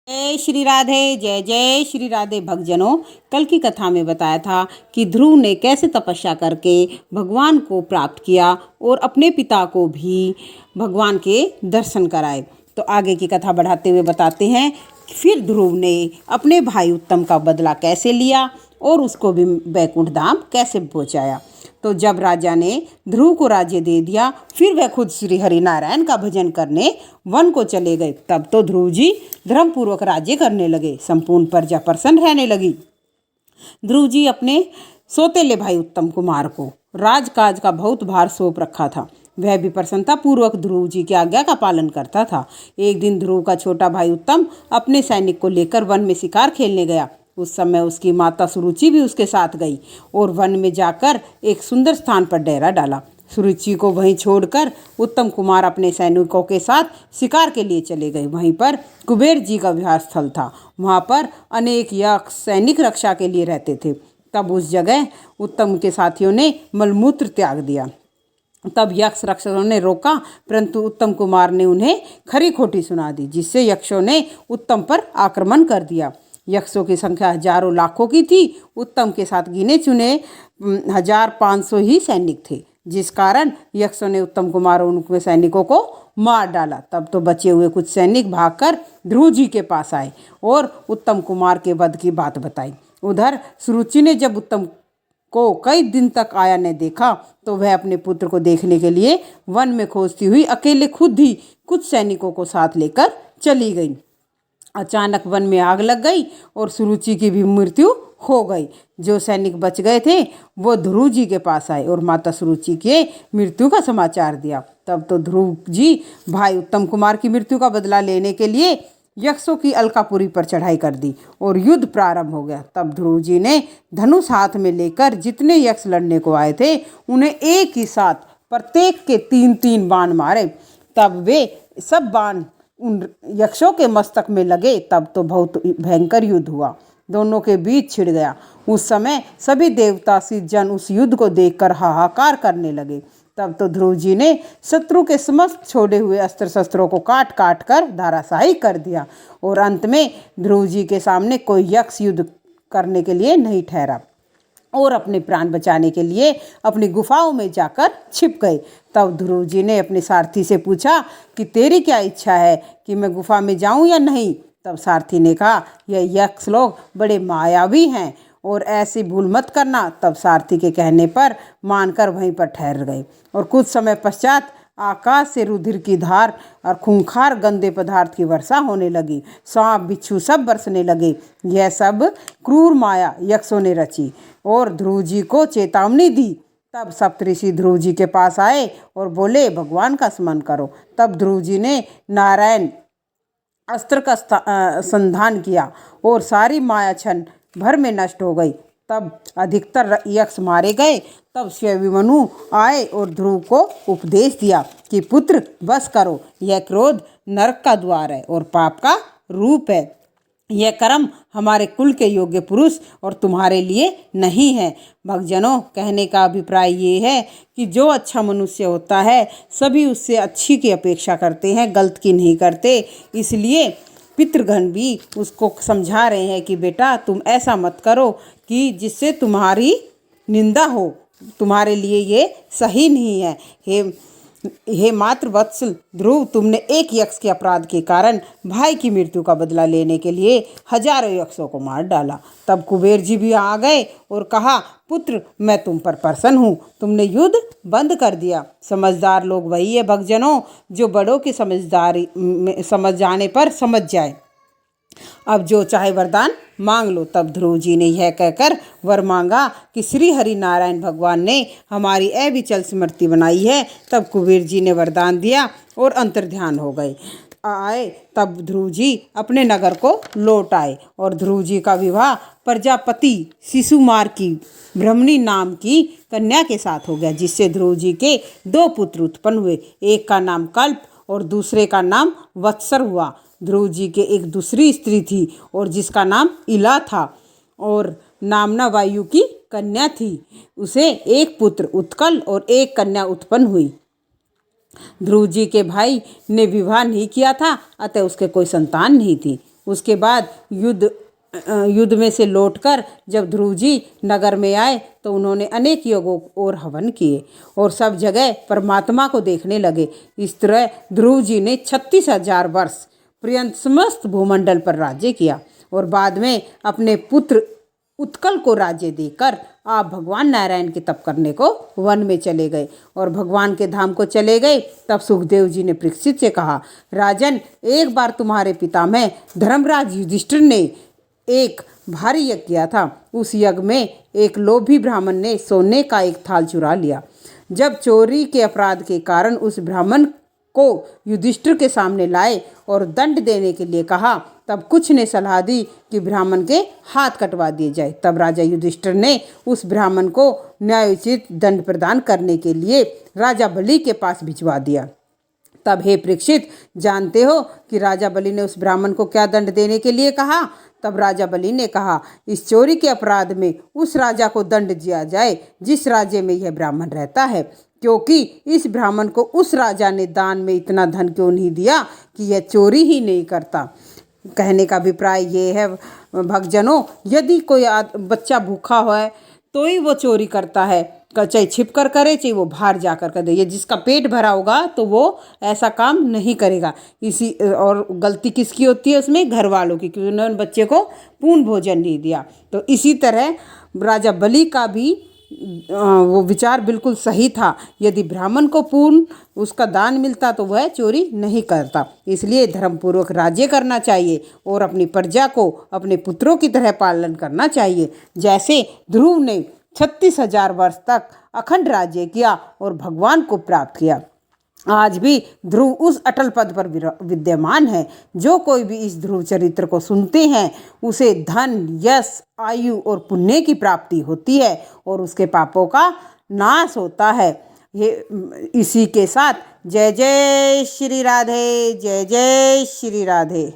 जय श्री राधे, जय जय श्री राधे भक्तजनों। कल की कथा में बताया था कि ध्रुव ने कैसे तपस्या करके भगवान को प्राप्त किया और अपने पिता को भी भगवान के दर्शन कराए। तो आगे की कथा बढ़ाते हुए बताते हैं कि फिर ध्रुव ने अपने भाई उत्तम का बदला कैसे लिया और उसको भी वैकुंठ धाम कैसे पहुँचाया। तो जब राजा ने ध्रुव को राज्य दे दिया, फिर वह खुद श्री हरि नारायण का भजन करने वन को चले गए। तब तो ध्रुव जी धर्मपूर्वक राज्य करने लगे, संपूर्ण प्रजा प्रसन्न रहने लगी। ध्रुव जी अपने सौतेले भाई उत्तम कुमार को राजकाज का बहुत भार सौंप रखा था। वह भी प्रसन्नता पूर्वक ध्रुव जी की आज्ञा का पालन करता था। एक दिन ध्रुव का छोटा भाई उत्तम अपने सैनिक को लेकर वन में शिकार खेलने गया। उस समय उसकी माता सुरुचि भी उसके साथ गई और वन में जाकर एक सुंदर स्थान पर डेरा डाला। सुरुचि को वहीं छोड़कर उत्तम कुमार अपने सैनिकों के साथ शिकार के लिए चले गए। वहीं पर कुबेर जी का विहार स्थल था। वहां पर अनेक यक्ष सैनिक रक्षा के लिए रहते थे। तब उस जगह उत्तम के साथियों ने मलमूत्र त्याग दिया। तब यक्ष रक्षकों ने रोका, परंतु उत्तम कुमार ने उन्हें खरी खोटी सुना दी, जिससे यक्षों ने उत्तम पर आक्रमण कर दिया। यक्षों की संख्या हजारों लाखों की थी। उत्तम के साथ गिने चुने 1500 ही सैनिक थे, जिस कारण यक्षों ने उत्तम कुमार और उनके सैनिकों को मार डाला। तब तो बचे हुए कुछ सैनिक भागकर ध्रुव जी के पास आए और उत्तम कुमार के वध की बात बताई। उधर सुरुचि ने जब उत्तम को कई दिन तक आया न देखा, तो वह अपने पुत्र को देखने के लिए वन में खोजती हुई अकेले खुद ही कुछ सैनिकों को साथ लेकर चली गई। अचानक वन में आग लग गई और सुरुचि की भी मृत्यु हो गई। जो सैनिक बच गए थे वो ध्रुव जी के पास आए और माता सुरुचि के मृत्यु का समाचार दिया। तब तो ध्रुव जी भाई उत्तम कुमार की मृत्यु का बदला लेने के लिए यक्षों की अलकापुरी पर चढ़ाई कर दी और युद्ध प्रारंभ हो गया। तब ध्रुव जी ने धनुष हाथ में लेकर जितने यक्ष लड़ने को आए थे उन्हें एक ही साथ प्रत्येक के 3-3 बाण मारे। तब वे सब बाण उन यक्षों के मस्तक में लगे। तब तो बहुत भयंकर युद्ध हुआ, दोनों के बीच छिड़ गया। उस समय सभी देवता सिद्धजन उस युद्ध को देखकर हाहाकार करने लगे। तब तो ध्रुव जी ने शत्रु के समस्त छोड़े हुए अस्त्र शस्त्रों को काट काट कर धराशायी कर दिया और अंत में ध्रुव जी के सामने कोई यक्ष युद्ध करने के लिए नहीं ठहरा और अपने प्राण बचाने के लिए अपनी गुफाओं में जाकर छिप गए। तब ध्रुव जी ने अपने सारथी से पूछा कि तेरी क्या इच्छा है कि मैं गुफा में जाऊं या नहीं। तब सारथी ने कहा, यह यक्ष लोग बड़े मायावी हैं और ऐसी भूल मत करना। तब सारथी के कहने पर मानकर वहीं पर ठहर गए और कुछ समय पश्चात आकाश से रुधिर की धार और खूंखार गंदे पदार्थ की वर्षा होने लगी। सांप बिच्छू सब बरसने लगे। यह सब क्रूर माया यक्षों ने रची और ध्रुव जी को चेतावनी दी। तब सप्तऋषि ध्रुव जी के पास आए और बोले, भगवान का स्मरण करो। तब ध्रुव जी ने नारायण अस्त्र का संधान किया और सारी माया क्षण भर में नष्ट हो गई। तब अधिकतर यक्ष मारे गए। तब शिवमनु आए और ध्रुव को उपदेश दिया कि पुत्र बस करो, यह क्रोध नरक का द्वार है और पाप का रूप है। यह कर्म हमारे कुल के योग्य पुरुष और तुम्हारे लिए नहीं है। भक्तजनों, कहने का अभिप्राय ये है कि जो अच्छा मनुष्य होता है सभी उससे अच्छी की अपेक्षा करते हैं, गलत की नहीं करते। इसलिए पितृगण भी उसको समझा रहे हैं कि बेटा तुम ऐसा मत करो कि जिससे तुम्हारी निंदा हो, तुम्हारे लिए ये सही नहीं है। हे मातृवत्सल ध्रुव, तुमने एक यक्ष के अपराध के कारण भाई की मृत्यु का बदला लेने के लिए हजारों यक्षों को मार डाला। तब कुबेर जी भी आ गए और कहा, पुत्र मैं तुम पर प्रसन्न हूँ, तुमने युद्ध बंद कर दिया। समझदार लोग वही है भक्तजनों जो बड़ों की समझदारी समझ जाने पर समझ जाए। अब जो चाहे वरदान मांग लो। तब ध्रुव जी ने यह कहकर वर मांगा कि श्री हरि नारायण भगवान ने हमारी अविचल स्मृति बनाई है। तब कुबेर जी ने वरदान दिया और अंतर्ध्यान हो गए आए। तब ध्रुव जी अपने नगर को लौट आए और ध्रुव जी का विवाह प्रजापति शिशुमार की ब्रह्मणी नाम की कन्या के साथ हो गया, जिससे ध्रुव जी के 2 पुत्र उत्पन्न हुए। एक का नाम कल्प और दूसरे का नाम वत्सर हुआ। ध्रुव जी के एक दूसरी स्त्री थी और जिसका नाम इला था और नामना वायु की कन्या थी। उसे एक पुत्र उत्कल और एक कन्या उत्पन्न हुई। ध्रुव जी के भाई ने विवाह नहीं किया था, अतः उसके कोई संतान नहीं थी। उसके बाद युद्ध में से लौटकर जब ध्रुव जी नगर में आए तो उन्होंने अनेक यज्ञों और हवन किए और सब जगह परमात्मा को देखने लगे। इस तरह ध्रुव जी ने 36,000 वर्ष पर्यंत समस्त भूमंडल पर राज्य किया और बाद में अपने पुत्र उत्कल को राज्य देकर आप भगवान नारायण के तप करने को वन में चले गए और भगवान के धाम को चले गए। तब सुखदेव जी ने परीक्षित से कहा, राजन, एक बार तुम्हारे पितामह धर्मराज युधिष्ठिर ने एक भारी यज्ञ किया था। उस यज्ञ में एक लोभी ब्राह्मण ने सोने का एक थाल चुरा लिया। जब चोरी के अपराध के कारण उस ब्राह्मण को युधिष्ठिर के सामने लाए और दंड देने के लिए कहा, तब कुछ ने सलाह दी कि ब्राह्मण के हाथ कटवा दिए जाए। तब राजा युधिष्ठिर ने उस ब्राह्मण को न्यायोचित दंड प्रदान करने के लिए राजा बलि के पास भिजवा दिया। तब हे परीक्षित, जानते हो कि राजा बलि ने उस ब्राह्मण को क्या दंड देने के लिए कहा? तब राजा बलि ने कहा, इस चोरी के अपराध में उस राजा को दंड दिया जाए जिस राज्य में यह ब्राह्मण रहता है, क्योंकि इस ब्राह्मण को उस राजा ने दान में इतना धन क्यों नहीं दिया कि यह चोरी ही नहीं करता। कहने का अभिप्राय ये है भक्तजनों, यदि कोई बच्चा भूखा है तो ही वो चोरी करता है, चाहे छिप कर करे चाहे वो बाहर जाकर कर दे। ये जिसका पेट भरा होगा तो वो ऐसा काम नहीं करेगा। इसी और गलती किसकी होती है उसमें? घर वालों की, क्योंकि उन्होंने बच्चे को पूर्ण भोजन नहीं दिया। तो इसी तरह राजा बलि का भी वो विचार बिल्कुल सही था। यदि ब्राह्मण को पूर्ण उसका दान मिलता तो वह चोरी नहीं करता। इसलिए धर्मपूर्वक राज्य करना चाहिए और अपनी प्रजा को अपने पुत्रों की तरह पालन करना चाहिए। जैसे ध्रुव ने 36,000 वर्ष तक अखंड राज्य किया और भगवान को प्राप्त किया, आज भी ध्रुव उस अटल पद पर विद्यमान है। जो कोई भी इस ध्रुव चरित्र को सुनते हैं उसे धन, यश, आयु और पुण्य की प्राप्ति होती है और उसके पापों का नाश होता है। ये इसी के साथ जय जय श्री राधे, जय जय श्री राधे।